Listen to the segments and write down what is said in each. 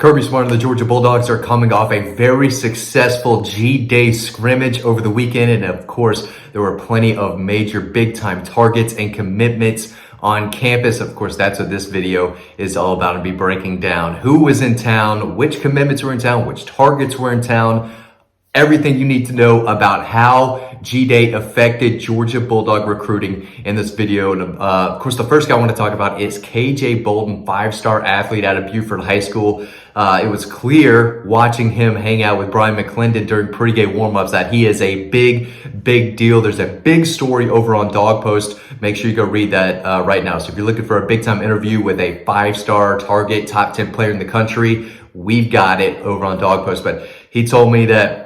Kirby Smart and the Georgia Bulldogs are coming off a very successful G-Day scrimmage over the weekend. And of course, there were plenty of major big-time targets and commitments on campus. Of course, that's what this video is all about, to be breaking down who was in town, which commitments were in town, which targets were in town, everything you need to know about how G-Day affected Georgia Bulldog recruiting in this video. And of course, the first guy I want to talk about is KJ Bolden, 5-star athlete out of Buford High School. It was clear watching him hang out with Brian McClendon during pregame warmups that he is a big deal. There's a big story over on DAWGS. Make sure you go read that right now. So if you're looking for a big-time interview with a 5-star target, top 10 player in the country, we've got it over on DAWGS. But he told me that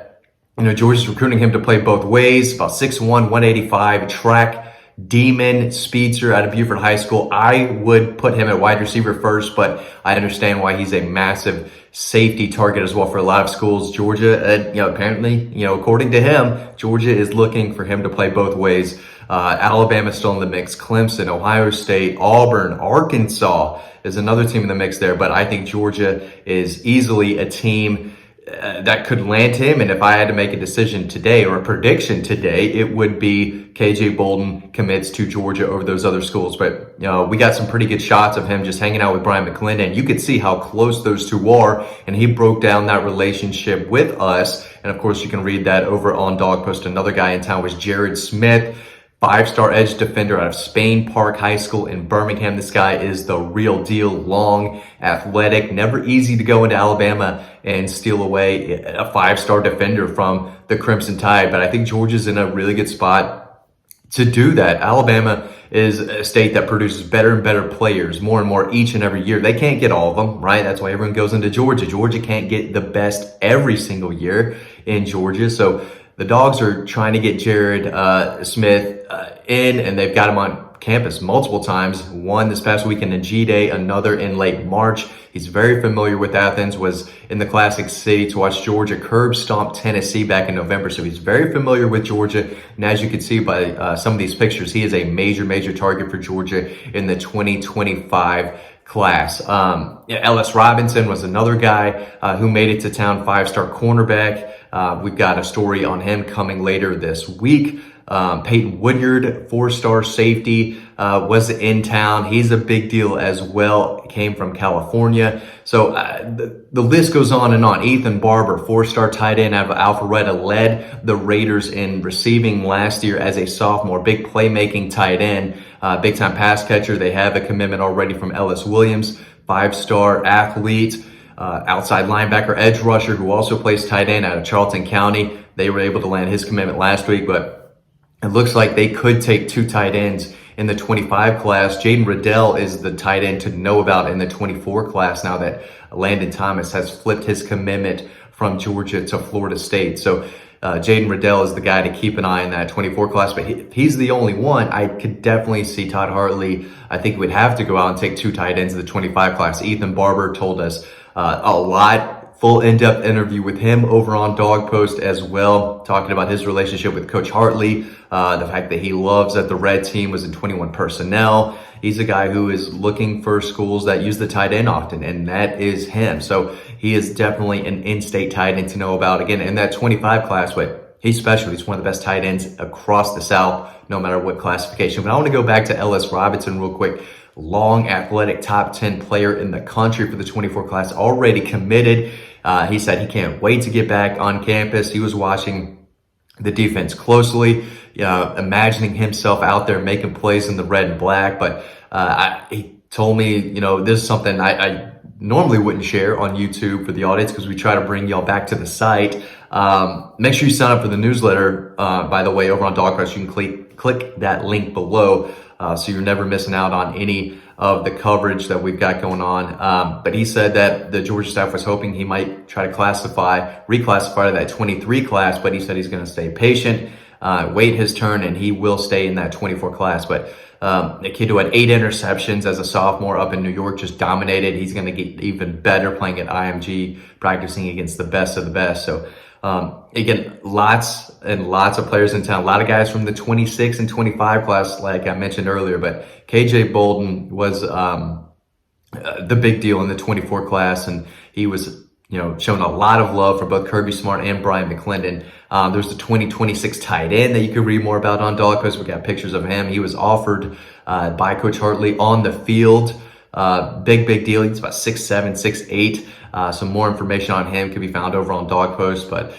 Georgia's recruiting him to play both ways, about 6'1", 185, track demon, speedster out of Buford High School. I would put him at wide receiver first, but I understand why he's a massive safety target as well for a lot of schools. Georgia, apparently, according to him, Georgia is looking for him to play both ways. Alabama's still in the mix. Clemson, Ohio State, Auburn, Arkansas is another team in the mix there, but I think Georgia is easily a team that could land him. And if I had to make a decision today or a prediction today, it would be KJ Bolden commits to Georgia over those other schools. But we got some pretty good shots of him just hanging out with Brian McClendon. You could see how close those two are, and he broke down that relationship with us. And of course, you can read that over on DAWGS. Another guy in town was Jared Smith, 5-star edge defender out of Spain Park High School in Birmingham. This guy is the real deal. Long, athletic, never easy to go into Alabama and steal away a 5-star defender from the Crimson Tide. But I think Georgia's in a really good spot to do that. Alabama is a state that produces better and better players more and more each and every year. They can't get all of them, right? That's why everyone goes into Georgia. Georgia can't get the best every single year in Georgia. So the Dogs are trying to get Jared Smith in, and they've got him on campus multiple times. One this past weekend in G-Day, another in late March. He's very familiar with Athens, was in the Classic City to watch Georgia curb stomp Tennessee back in November. So he's very familiar with Georgia. And as you can see by some of these pictures, he is a major target for Georgia in the 2025 class. Ellis Robinson was another guy who made it to town, 5-star cornerback. We've got a story on him coming later this week. Peyton Woodyard, 4-star safety, was in town. He's a big deal as well. Came from California. So the list goes on and on. Ethan Barber, 4-star tight end out of Alpharetta, led the Raiders in receiving last year as a sophomore. Big playmaking tight end, big-time pass catcher. They have a commitment already from Ellis Williams, 5-star athlete. Outside linebacker, edge rusher, who also plays tight end out of Charlton County. They were able to land his commitment last week, but it looks like they could take 2 tight ends in the 25 class. Jaden Riddell is the tight end to know about in the 24 class now that Landon Thomas has flipped his commitment from Georgia to Florida State. So Jaden Riddell is the guy to keep an eye on that 24 class, but he's the only one. I could definitely see Todd Hartley. I think we'd have to go out and take 2 tight ends in the 25 class. Ethan Barber told us a lot. Full in-depth interview with him over on DAWGS as well, talking about his relationship with Coach Hartley, the fact that he loves that the red team was in 21 personnel. He's a guy who is looking for schools that use the tight end often, and that is him. So he is definitely an in-state tight end to know about. Again, in that 25 class, but he's special. He's one of the best tight ends across the South, no matter what classification. But I want to go back to Ellis Robinson real quick. Long, athletic, top 10 player in the country for the 24 class, already committed. He said he can't wait to get back on campus. He was watching the defense closely, imagining himself out there making plays in the red and black. But he told me, this is something I normally wouldn't share on YouTube for the audience, because we try to bring y'all back to the site. Make sure you sign up for the newsletter, by the way, over on DAWGS. You can click that link below, so you're never missing out on any of the coverage that we've got going on. But he said that the Georgia staff was hoping he might try to reclassify that 23 class, but he said he's going to stay patient, wait his turn, and he will stay in that 24 class. But a kid who had 8 interceptions as a sophomore up in New York, just dominated. He's going to get even better playing at IMG, practicing against the best of the best. So again, lots and lots of players in town. A lot of guys from the 26 and 25 class, like I mentioned earlier. But KJ Bolden was the big deal in the 24 class, and he was, shown a lot of love for both Kirby Smart and Brian McClendon. There's the 2026 tight end that you can read more about on DAWGS. We got pictures of him. He was offered by Coach Hartley on the field. Big deal. He's about 6'7", 6'8". Some more information on him can be found over on DAWGS. But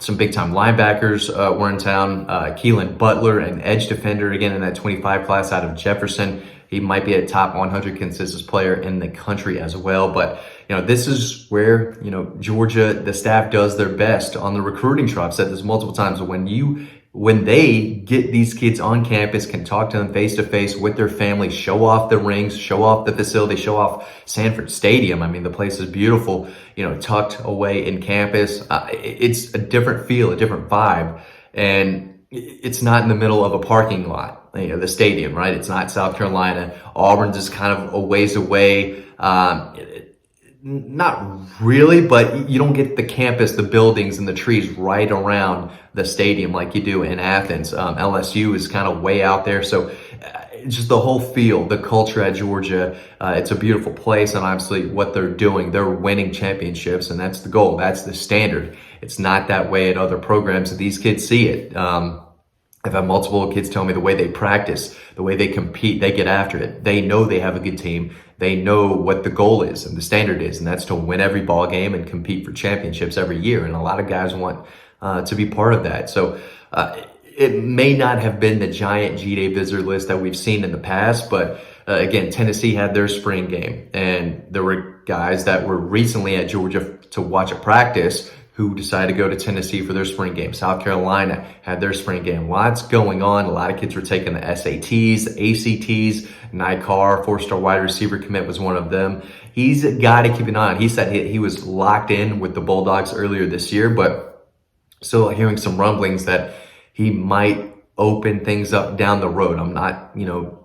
some big-time linebackers were in town. Keelan Butler, an edge defender, again in that 25 class out of Jefferson. He might be a top 100 consensus player in the country as well. But, this is where, Georgia, the staff does their best on the recruiting trail. I've said this multiple times. When they get these kids on campus, can talk to them face to face with their family, show off the rings, show off the facility, show off Sanford Stadium. I mean, the place is beautiful, tucked away in campus. It's a different feel, a different vibe. And it's not in the middle of a parking lot, the stadium, right? It's not South Carolina. Auburn's is kind of a ways away. Not really, but you don't get the campus, the buildings, and the trees right around the stadium like you do in Athens. LSU is kind of way out there. So it's just the whole feel, the culture at Georgia. It's a beautiful place, and obviously what they're doing, they're winning championships, and that's the goal. That's the standard. It's not that way at other programs. These kids see it. I've had multiple kids tell me the way they practice, the way they compete, they get after it. They know they have a good team. They know what the goal is and the standard is, and that's to win every ball game and compete for championships every year. And a lot of guys want to be part of that. So it may not have been the giant G-Day visitor list that we've seen in the past, but again, Tennessee had their spring game, and there were guys that were recently at Georgia to watch a practice who decided to go to Tennessee for their spring game. South Carolina had their spring game. Lots going on. A lot of kids were taking the SATs, the ACTs. Nycar, 4-star wide receiver commit, was one of them. He's a guy to keep an eye on. He said he was locked in with the Bulldogs earlier this year, but still hearing some rumblings that he might open things up down the road. I'm not,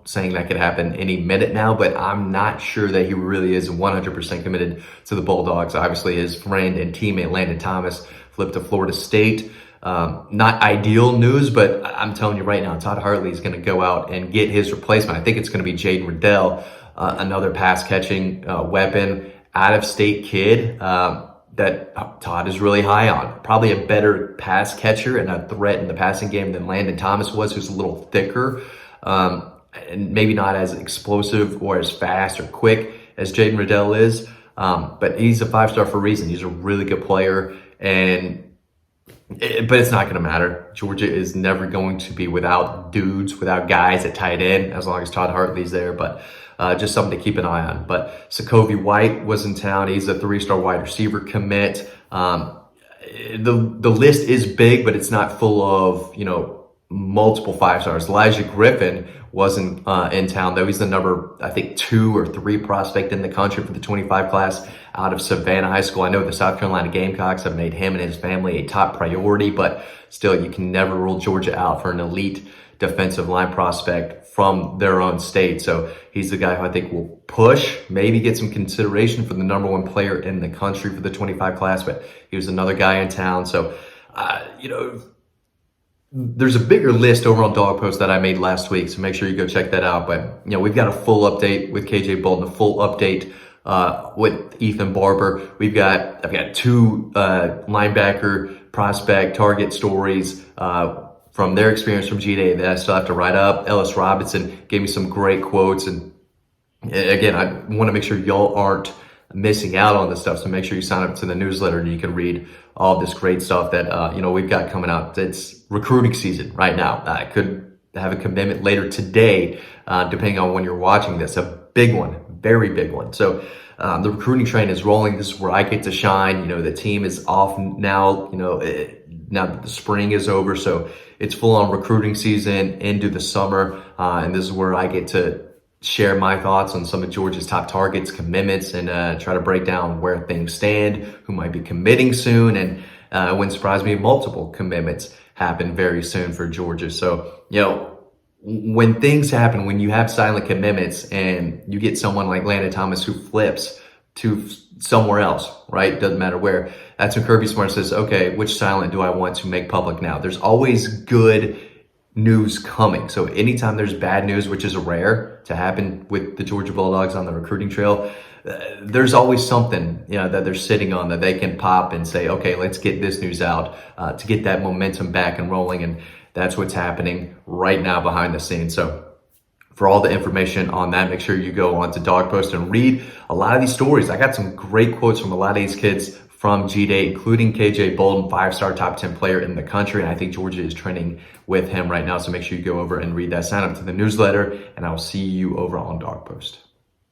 saying that could happen any minute now, but I'm not sure that he really is 100% committed to the Bulldogs. Obviously, his friend and teammate Landon Thomas flipped to Florida State. Not ideal news, but I'm telling you right now, Todd Hartley is going to go out and get his replacement. I think it's going to be Jaden Riddell, another pass-catching weapon, out-of-state kid that Todd is really high on. Probably a better pass catcher and a threat in the passing game than Landon Thomas was, who's a little thicker, and maybe not as explosive or as fast or quick as Jaden Riddell is. But he's a 5-star for a reason. He's a really good player, but it's not going to matter. Georgia is never going to be without dudes, without guys at tight end, as long as Todd Hartley's there. But just something to keep an eye on. But Sokovie White was in town. He's a 3-star wide receiver commit. The list is big, but it's not full of, multiple 5-stars. Elijah Griffin wasn't in town, though. He's the number, I think, 2 or 3 prospect in the country for the 25 class out of Savannah High School. I know the South Carolina Gamecocks have made him and his family a top priority, but still, you can never rule Georgia out for an elite defensive line prospect from their own state. So he's the guy who I think will push, maybe get some consideration for the number 1 player in the country for the 25 class, but he was another guy in town. So, there's a bigger list over on Dog Post that I made last week, so make sure you go check that out. But, we've got a full update with KJ Bolden, a full update with Ethan Barber. I've got 2 linebacker prospect target stories from their experience from G-Day that I still have to write up. Ellis Robinson gave me some great quotes. And again, I want to make sure y'all aren't missing out on this stuff. So make sure you sign up to the newsletter and you can read all this great stuff that, we've got coming out. It's recruiting season right now. I could have a commitment later today, depending on when you're watching this. A big one, very big one. So the recruiting train is rolling. This is where I get to shine. The team is off now, now that the spring is over. So it's full on recruiting season into the summer. And this is where I get to share my thoughts on some of Georgia's top targets, commitments, and try to break down where things stand, who might be committing soon. And it wouldn't surprise me if multiple commitments happen very soon for Georgia. So, when things happen, when you have silent commitments and you get someone like Landon Thomas who flips to somewhere else, right? Doesn't matter where. That's when Kirby Smart says, okay, which silent do I want to make public now? There's always good news coming. So anytime there's bad news, which is rare to happen with the Georgia Bulldogs on the recruiting trail, there's always something, that they're sitting on that they can pop and say, okay, let's get this news out to get that momentum back and rolling. And that's what's happening right now behind the scenes. So for all the information on that, make sure you go on to Dog Post and read a lot of these stories. I got some great quotes from a lot of these kids from G-Day, including KJ Bolden, 5-star top 10 player in the country. And I think Georgia is trending with him right now. So make sure you go over and read that. Sign up to the newsletter, and I will see you over on Dog Post.